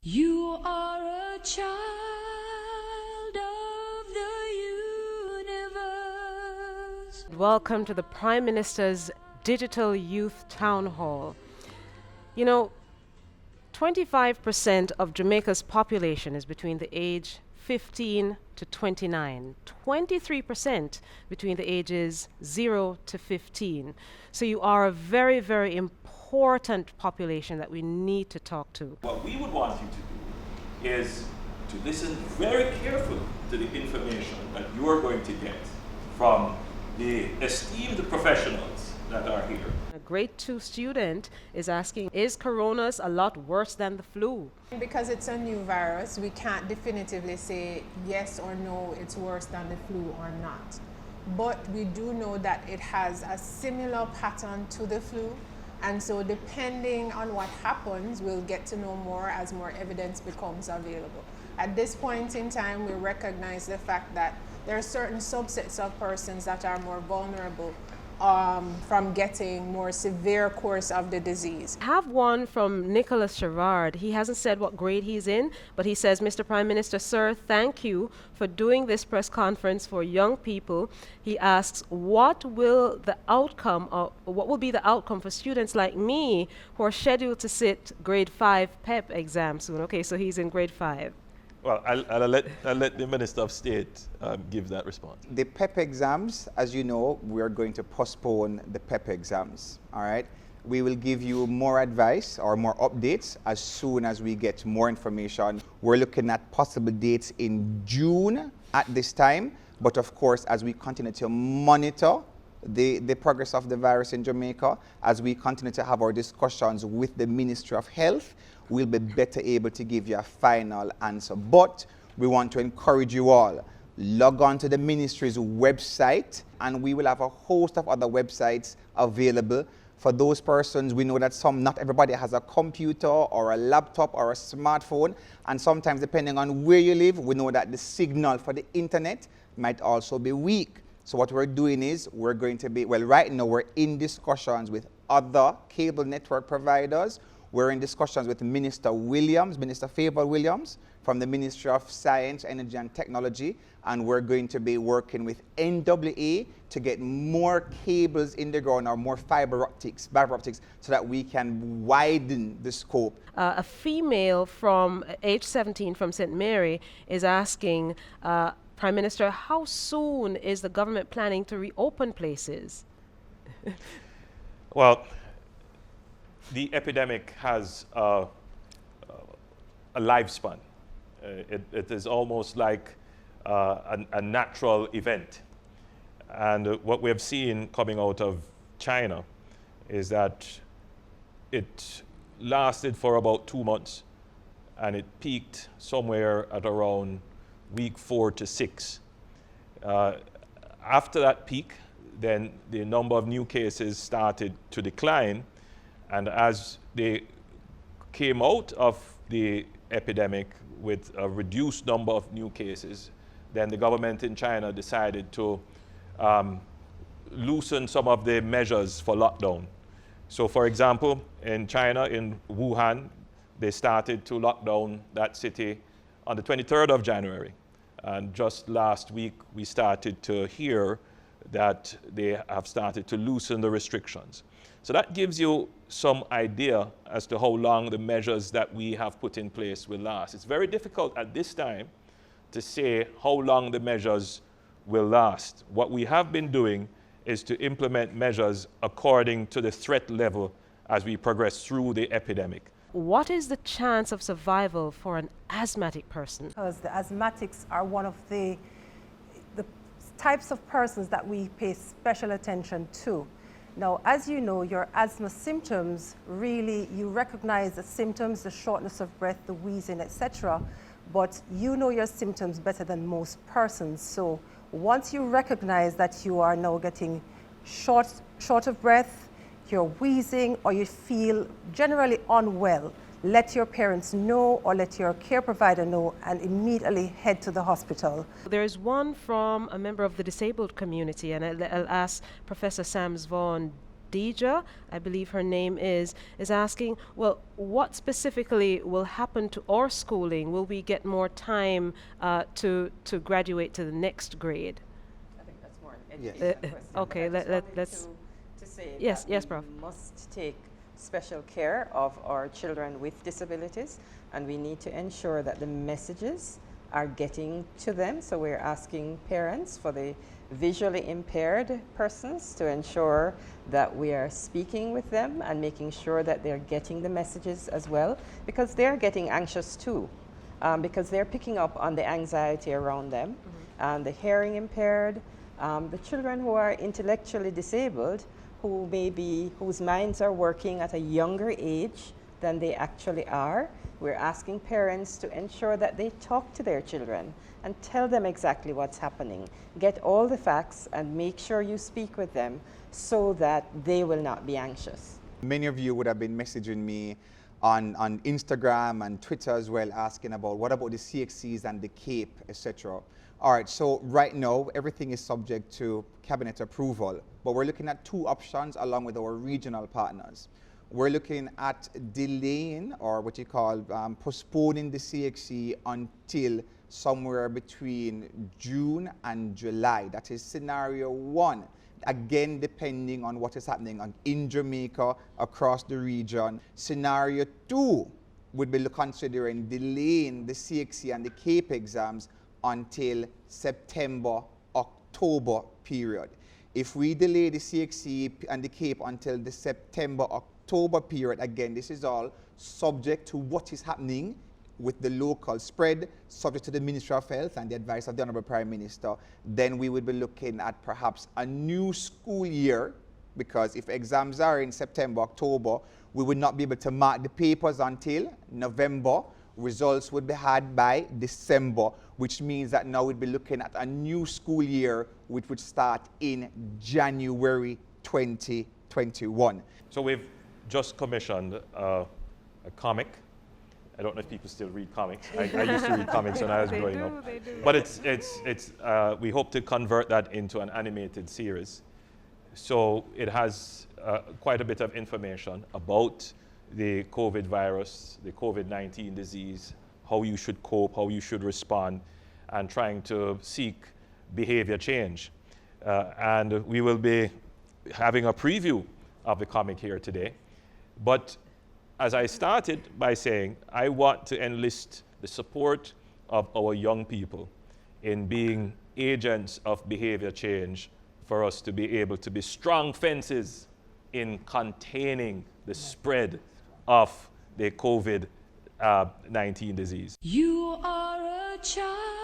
You are a child of the universe. Welcome to the Prime Minister's Digital Youth Town Hall. You know, 25% of Jamaica's population is between the age 15 to 29, 23% between the ages 0 to 15. So you are a very, very important population that we need to talk to. What we would want you to do is to listen very carefully to the information that you are going to get from the esteemed professionals that are here. A grade 2 student is asking, is coronas a lot worse than the flu? Because it's a new virus, we can't definitively say yes or no, it's worse than the flu or not. But we do know that it has a similar pattern to the flu. And so depending on what happens, we'll get to know more as more evidence becomes available. At this point in time, we recognize the fact that there are certain subsets of persons that are more vulnerable from getting more severe course of the disease. I have one from Nicholas Sherrard. He hasn't said what grade he's in, but he says, Mr. Prime Minister, sir, thank you for doing this press conference for young people. He asks, what will be the outcome for students like me who are scheduled to sit grade 5 PEP exam soon? Okay, so he's in grade 5. Well, I'll let the Minister of State give that response. The PEP exams, as you know, we are going to postpone the PEP exams, all right? We will give you more advice or more updates as soon as we get more information. We're looking at possible dates in June at this time, but of course, as we continue to monitor the progress of the virus in Jamaica, as we continue to have our discussions with the Ministry of Health, we'll be better able to give you a final answer. But we want to encourage you all, log on to the ministry's website, and we will have a host of other websites available for those persons. We know that not everybody has a computer or a laptop or a smartphone, and sometimes depending on where you live, we know that the signal for the internet might also be weak. So what we're doing is right now we're in discussions with other cable network providers. We're in discussions with Minister Favour Williams from the Ministry of Science, Energy and Technology, and we're going to be working with NWA to get more cables in the ground or more fiber optics, so that we can widen the scope. A female from age 17 from St. Mary is asking, Prime Minister, how soon is the government planning to reopen places? Well, the epidemic has a lifespan. It is almost like a natural event. And what we have seen coming out of China is that it lasted for about 2 months, and it peaked somewhere at around week 4 to 6. After that peak, then the number of new cases started to decline. And as they came out of the epidemic with a reduced number of new cases, then the government in China decided to loosen some of the measures for lockdown. So for example, in China, in Wuhan, they started to lock down that city on the 23rd of January. And just last week, we started to hear that they have started to loosen the restrictions. So that gives you some idea as to how long the measures that we have put in place will last. It's very difficult at this time to say how long the measures will last. What we have been doing is to implement measures according to the threat level as we progress through the epidemic. What is the chance of survival for an asthmatic person? Because the asthmatics are one of the types of persons that we pay special attention to. Now, as you know, your asthma symptoms, really, you recognize the symptoms, the shortness of breath, the wheezing, etc. But you know your symptoms better than most persons. So once you recognize that you are now getting short of breath, you're wheezing, or you feel generally unwell, let your parents know or let your care provider know and immediately head to the hospital. There's one from a member of the disabled community, and I'll ask Professor Sams Vaughan, Khadija, I believe her name is asking, well, what specifically will happen to our schooling? Will we get more time to graduate to the next grade? I think that's more an Yes. education question. Okay, But I just let's. wanted to say Yes, that yes, we Prof. must take special care of our children with disabilities, and we need to ensure that the messages are getting to them. So we're asking parents for the visually impaired persons to ensure that we are speaking with them and making sure that they're getting the messages as well, because they're getting anxious too, because they're picking up on the anxiety around them. The hearing impaired, the children who are intellectually disabled, whose minds are working at a younger age than they actually are. We're asking parents to ensure that they talk to their children and tell them exactly what's happening. Get all the facts and make sure you speak with them so that they will not be anxious. Many of you would have been messaging me on Instagram and Twitter as well, asking about what about the CXCs and the CAPE, etc. All right, so right now, everything is subject to cabinet approval, but we're looking at two options along with our regional partners. We're looking at delaying, or what you call postponing the CXC until somewhere between June and July. That is scenario one. Again, depending on what is happening in Jamaica, across the region. Scenario two would be considering delaying the CXC and the CAPE exams until September, October period. If we delay the CXC and the CAPE until the September, October period, again, this is all subject to what is happening with the local spread, subject to the Ministry of Health and the advice of the Honorable Prime Minister, then we would be looking at perhaps a new school year, because if exams are in September, October, we would not be able to mark the papers until November. Results would be had by December, which means that now we'd be looking at a new school year, which would start in January 2021. So we've just commissioned a comic. I don't know if people still read comics. I used to read comics when I was growing up. They do. But we hope to convert that into an animated series. So it has quite a bit of information about the COVID virus, the COVID-19 disease, how you should cope, how you should respond, and trying to seek behavior change. And we will be having a preview of the comic here today. But as I started by saying, I want to enlist the support of our young people in being agents of behavior change for us to be able to be strong fences in containing the spread of the COVID-19 disease. You are a child